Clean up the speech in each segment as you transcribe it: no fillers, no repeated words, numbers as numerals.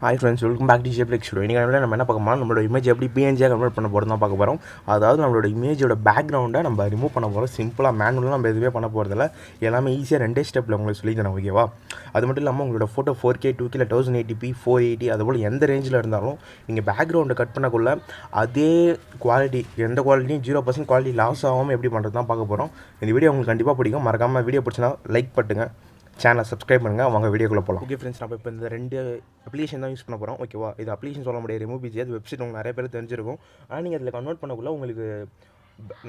Hi friends, welcome back to ஜேப்ளெக்ஸ் studio. இன்றைக்கி நம்ம என்ன பார்க்க போகிறோம், நம்மளோட இமேஜ் எப்படி பிஎன்ஜியாக கன்வெர்ட் பண்ண போகிறது தான் பார்க்க போகிறோம். அதாவது நம்மளோட இமேஜோட பேக்ரவுண்டை நம்ம ரிமூவ் பண்ண போகிறோம். சிம்பிளாக மேனுவலாக நம்ம எதுவுமே பண்ண போகிறதில்ல. எல்லாமே ஈஸியாக 2 ஸ்டெப்பில் உங்களுக்கு சொல்லி தரேன், ஓகேவா? அது மட்டும் இல்லாமல் உங்களோட ஃபோட்டோ 4K 2K 1080p 480 அதுபோல் எந்த ரேஞ்சில் இருந்தாலும் நீங்கள் பேக்ரவுண்டை கட் பண்ணக்குள்ள அதே குவாலிட்டி, எந்த குவாலிட்டியும் 0% குவாலிட்டி லாஸ் ஆகாமல் எப்படி பண்ணுறது தான் பார்க்க போகிறோம். இந்த வீடியோ உங்களுக்கு கண்டிப்பாக பிடிக்கும். மறக்காமல் வீடியோ பிடிச்சினா லைக் பண்ணுங்கள், சேனலை சப்ஸ்கிரைப் பண்ணுங்கள். வாங்க வீடியோக்குள்ளே போகலாம். ஓகே ஃப்ரெண்ட்ஸ், நம்ம இப்போ இந்த 2 அப்ளிகேஷன் தான் யூஸ் பண்ண போகிறோம், ஓகேவா? இது அப்ளிகேஷன் சொல்ல முடியாது, ரிமூவ் பிஜி. அது வெப்சைட் உங்களுக்கு நிறைய பேர் தெரிஞ்சிருக்கும். ஆனால் நீங்கள் அதில் கன்வெர்ட் பண்ணக்குள்ள உங்களுக்கு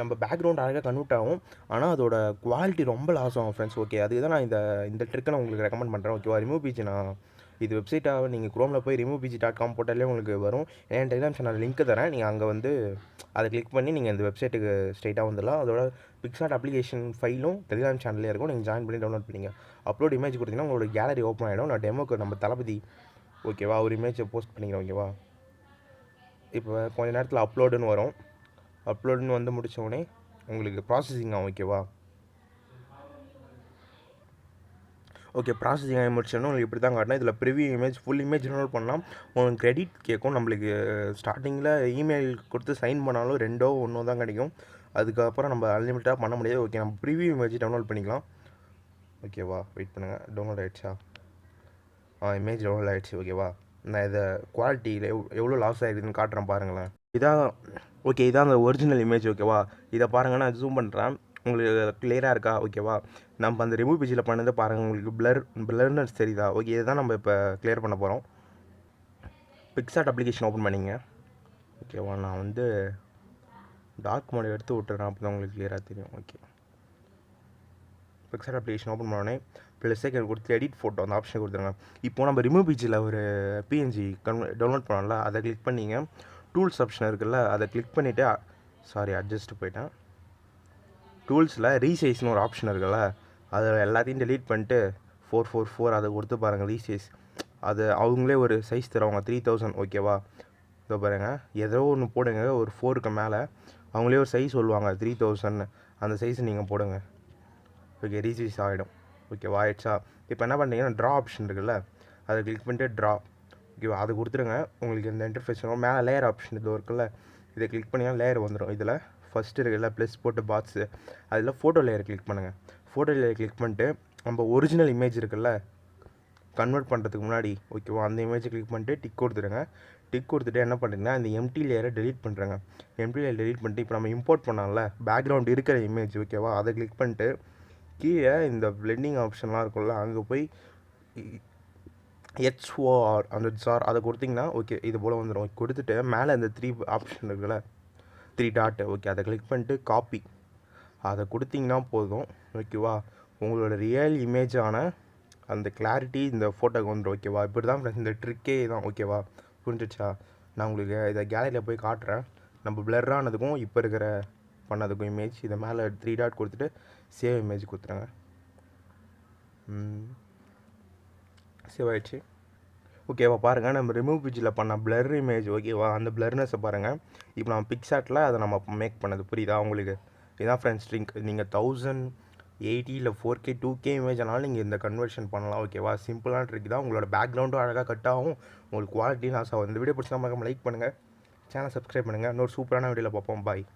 நம்ம பேக்ரவுண்ட் அழகாக கன்வெர்ட் ஆகும். ஆனால் அதோட குவாலிட்டி ரொம்ப லாஸ் ஆகும் ஃப்ரெண்ட்ஸ். ஓகே, அதுக்கு தான் நான் இந்த ட்ரிக்கை நான் உங்களுக்கு ரெக்கமெண்ட் பண்ணுறேன், ஓகேவா? ரிமூவ் பிஜி நான் இது வெப்சைட்டாக நீங்கள் குரோமில் போய் removepg.com போட்டாலே உங்களுக்கு வரும். என் டெலிகிராம் சேனல் லிங்க் தரேன், நீங்கள் அங்கே வந்து அதை கிளிக் பண்ணி நீங்கள் இந்த வெப்சைட்டுக்கு ஸ்ட்ரைட்டாக வந்துடலாம். அதோட பிக்சார்ட் அப்ளிகேஷன் ஃபைலும் டெலிகிராம் சேனல்லே இருக்கும். நீங்கள் ஜாயின் பண்ணி டவுன்லோட் பண்ணிங்க. அப்லோட் இமேஜ் கொடுத்தீங்கன்னா உங்களோட கேலரி ஓப்பன் ஆகிடும். நான் டெமோக்கு நம்ம தளபதி, ஓகேவா, ஒரு இமேஜை போஸ்ட் பண்ணிக்கிறேன், ஓகேவா? இப்போ கொஞ்ச நேரத்தில் அப்லோடுன்னு வரும். அப்லோடுன்னு வந்து முடித்தோடனே உங்களுக்கு ப்ராசஸிங் ஆகும், ஓகேவா? ஓகே, ப்ராசஸிங் ஆகி முடிச்சோன்னா உங்களுக்கு இப்படி தான் காட்டணும். இதில் preview image, full image download பண்ணலாம். உங்களுக்கு கிரெடிட் கேட்கும். நம்மளுக்கு ஸ்டார்டிங்கில் இமெயில் கொடுத்து சைன் பண்ணாலும் 2 1 தான் கிடைக்கும். அதுக்கப்புறம் நம்ம அன்லிமிட்டடாக பண்ண முடியாது. ஓகே, நம்ம ப்ரிவியூ இமேஜ் டவுன்லோட் பண்ணிக்கலாம், ஓகேவா? வெயிட் பண்ணுங்கள். டவுன்லோட் ஆகிடுச்சா? இமேஜ் டவுன்லோட் ஆகிடுச்சு, ஓகேவா? நான் இதை குவாலிட்டியில் எவ்வளோ லாஸ் ஆகிடுதுன்னு காட்டுறேன் பாருங்களேன். இதான் ஓகே, இதான் அந்த ஒரிஜினல் இமேஜ், ஓகேவா? இதை பாருங்கள், நான் ஜூம் பண்ணுறேன். உங்களுக்கு கிளியராக இருக்கா? ஓகேவா? நம்ம அந்த ரிமூவ் பிஜியில் பண்ணதை பாருங்கள், உங்களுக்கு பிளர்னஸ் தெரியுதா? ஓகே, இதுதான் நம்ம இப்போ கிளியர் பண்ண போகிறோம். பிக்சார்ட் அப்ளிகேஷன் ஓப்பன் பண்ணிங்க, ஓகேவா? நான் வந்து டார்க் மோட் எடுத்து விட்டுறேன், அப்போ தான் உங்களுக்கு கிளியராக தெரியும். ஓகே, பிக்சார்ட் அப்ளிகேஷன் ஓப்பன் பண்ணோடனே ப்ளஸ் செகண்ட் கொடுத்து எடிட் ஃபோட்டோ அந்த ஆப்ஷன் கொடுத்துருங்க. இப்போ நம்ம ரிமூவ் பிஜியில் ஒரு பிஎன்ஜி டவுன்லோட் பண்ணோம்ல, அதை கிளிக் பண்ணிங்க. டூல்ஸ் ஆப்ஷன் இருக்குல்ல, அதை கிளிக் பண்ணிவிட்டு அட்ஜஸ்ட் போயிட்டேன். டூல்ஸில் ரீசைஸ்னு ஒரு ஆப்ஷன் இருக்குல்ல, அதில் எல்லாத்தையும் டெலீட் பண்ணிட்டு 444 அதை கொடுத்து பாருங்கள், ரீசைஸ். அது அவங்களே ஒரு சைஸ் தருவாங்க, 3000, ஓகேவா? இதோ பாருங்கள், ஏதோ ஒன்று போடுங்க, ஒரு 4க்கு மேலே அவங்களே ஒரு சைஸ் சொல்லுவாங்க 3000, அந்த சைஸை நீங்கள் போடுங்க. ஓகே, ரீசைஸ் ஆகிடும், ஓகேவா? ஆயிடுச்சா? இப்போ என்ன பண்ணுறீங்கன்னா ட்ரா ஆப்ஷன் இருக்குல்ல, அதை கிளிக் பண்ணிட்டு ட்ரா, ஓகேவா? அது கொடுத்துருங்க. உங்களுக்கு இந்த இன்டர்ஃபேஸ் வரும். மேலே லேயர் ஆப்ஷன் இது இருக்குல்ல, இதை கிளிக் பண்ணிங்கன்னா லேயர் வந்துடும். இதில் ஃபஸ்ட்டு இருக்குல்ல ப்ளஸ் போட்டு பாக்ஸு, அதில் ஃபோட்டோ லேயர் கிளிக் பண்ணுங்கள். ஃபோட்டோ லேயர் கிளிக் பண்ணிட்டு நம்ம ஒரிஜினல் இமேஜ் இருக்குல்ல, கன்வெர்ட் பண்ணுறதுக்கு முன்னாடி, ஓகேவா, அந்த இமேஜை கிளிக் பண்ணிட்டு டிக் கொடுத்துருங்க. டிக் கொடுத்துட்டு என்ன பண்ணுறீங்கன்னா இந்த எம்டி லேயரை டெலீட் பண்ணுறேங்க. எம்டி லேயர் டெலீட் பண்ணிட்டு இப்போ நம்ம இம்போர்ட் பண்ணால பேக்ரவுண்ட் இருக்கிற இமேஜ், ஓகேவா, அதை கிளிக் பண்ணிட்டு கீழே இந்த பிளெண்டிங் ஆப்ஷன்லாம் இருக்குல்ல, அங்கே போய் ஹெச்ஓஆர் அந்த சார் அதை கொடுத்திங்கன்னா ஓகே, இது போல் வந்துடும். கொடுத்துட்டு மேலே இந்த 3 ஆப்ஷன் இருக்குல்ல, 3 டாட், ஓகே, அதை கிளிக் பண்ணிட்டு காப்பி அதை கொடுத்திங்கன்னா போதும், ஓகேவா? உங்களோட ரியல் இமேஜான அந்த கிளாரிட்டி இந்த ஃபோட்டோக்கு வந்துடும், ஓகேவா? இப்படி தான் இந்த ட்ரிக்கே தான், ஓகேவா? புரிஞ்சிடுச்சா? நான் உங்களுக்கு இதை கேலரியில் போய் காட்டுறேன். நம்ம பிளர்ரானதுக்கும் இப்போ இருக்கிற பண்ணதுக்கும் இமேஜ், இதை மேலே 3 டாட் கொடுத்துட்டு சேவ் இமேஜ் கொடுத்துருங்க. சேவ் ஆகிடுச்சு, ஓகேவா? பாருங்கள், நம்ம ரிமூவ் பிஜியில் பண்ண பிளர் இமேஜ், ஓகேவா? அந்த பிளர்னஸை பாருங்கள். இப்போ நம்ம பிக்சார்ட்டில் அதை நம்ம மேக் பண்ணது புரியுதா உங்களுக்கு? இதுதான் ஃப்ரெண்ட்ஸ் ட்ரிங்க். நீங்கள் 1080 இல்லை 4K 2K இமேஜ் ஆனாலும் நீங்கள் இந்த கன்வர்ஷன் பண்ணலாம், ஓகேவா? சிம்பிளான ட்ரிக் தான். உங்களோட பேக்ரவுண்டும் அழகாக கட் ஆகும், உங்களுக்கு குவாலிட்டி லாஸ் ஆகும். இந்த வீடியோ பிடிச்சா மறக்காம லைக் பண்ணுங்கள், சேனல் சப்ஸ்கிரைப் பண்ணுங்கள். இன்னொரு சூப்பரான வீடியோவில் பார்ப்போம். பாய்.